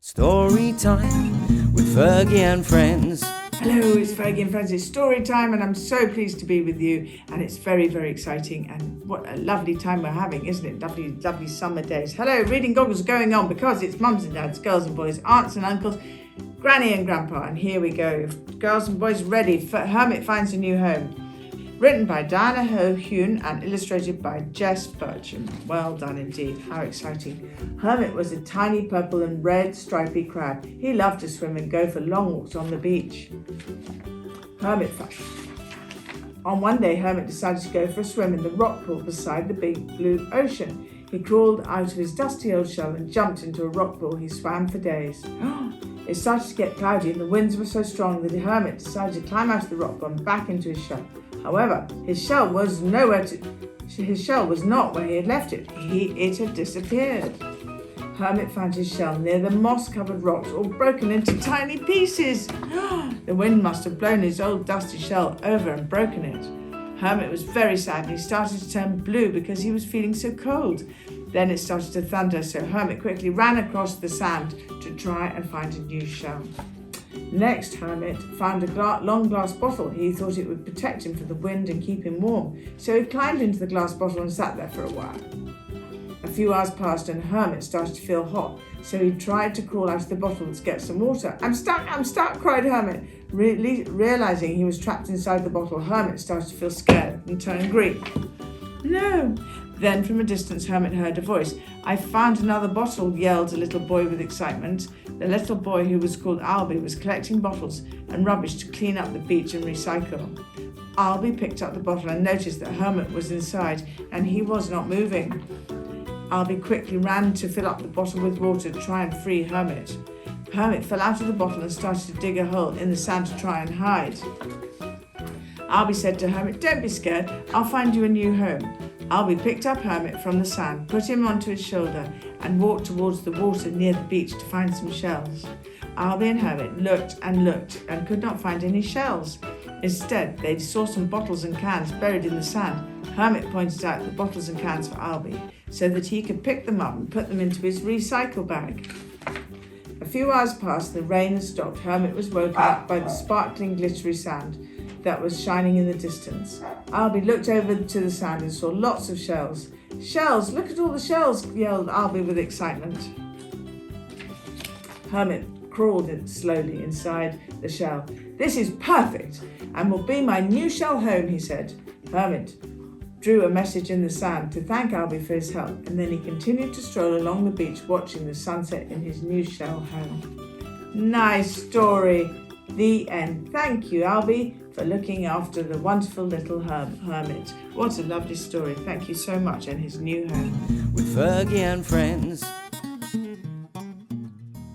Story time with Fergie and friends. Hello, it's Fergie and friends. It's story time and I'm so pleased to be with you, and it's very, very exciting, and what a lovely time we're having, isn't it? Lovely, lovely summer days. Hello, reading goggles are going on because it's mums and dads, girls and boys, aunts and uncles, granny and grandpa, and here we go. Girls and boys ready. Hermit finds a new home. Written by Diana Ho-Huynh and illustrated by Jess Bircham. Well done indeed. How exciting. Hermit was a tiny purple and red stripy crab. He loved to swim and go for long walks on the beach. On one day, Hermit decided to go for a swim in the rock pool beside the big blue ocean. He crawled out of his dusty old shell and jumped into a rock pool. He swam for days. It started to get cloudy and the winds were so strong that the Hermit decided to climb out of the rock pool and back into his shell. However, his shell was not where he had left it. It had disappeared. Hermit found his shell near the moss-covered rocks, all broken into tiny pieces. The wind must have blown his old dusty shell over and broken it. Hermit was very sad and he started to turn blue because he was feeling so cold. Then it started to thunder, so Hermit quickly ran across the sand to try and find a new shell. Next, Hermit found a long glass bottle. He thought it would protect him from the wind and keep him warm, so he climbed into the glass bottle and sat there for a while. A few hours passed and Hermit started to feel hot, so he tried to crawl out of the bottle to get some water. I'm stuck, cried Hermit. Realizing he was trapped inside the bottle, Hermit started to feel scared and turned green. No! Then from a distance, Hermit heard a voice. I found another bottle, yelled a little boy with excitement. The little boy, who was called Albie, was collecting bottles and rubbish to clean up the beach and recycle. Albie picked up the bottle and noticed that Hermit was inside and he was not moving. Albie quickly ran to fill up the bottle with water to try and free Hermit. Hermit fell out of the bottle and started to dig a hole in the sand to try and hide. Albie said to Hermit, don't be scared, I'll find you a new home. Albie picked up Hermit from the sand, put him onto his shoulder and walked towards the water near the beach to find some shells. Albie and Hermit looked and could not find any shells. Instead, they saw some bottles and cans buried in the sand. Hermit pointed out the bottles and cans for Albie so that he could pick them up and put them into his recycle bag. A few hours passed, the rain had stopped. Hermit was woken up by the sparkling, glittery sand that was shining in the distance. Albie looked over to the sand and saw lots of shells. Shells! Look at all the shells! Yelled Albie with excitement. Hermit crawled slowly inside the shell. This is perfect and will be my new shell home, he said. Hermit drew a message in the sand to thank Albie for his help, and then he continued to stroll along the beach watching the sunset in his new shell home. Nice story. The end. Thank you, Albie, for looking after the wonderful little Hermit. What a lovely story. Thank you so much, and his new home. With Fergie and friends.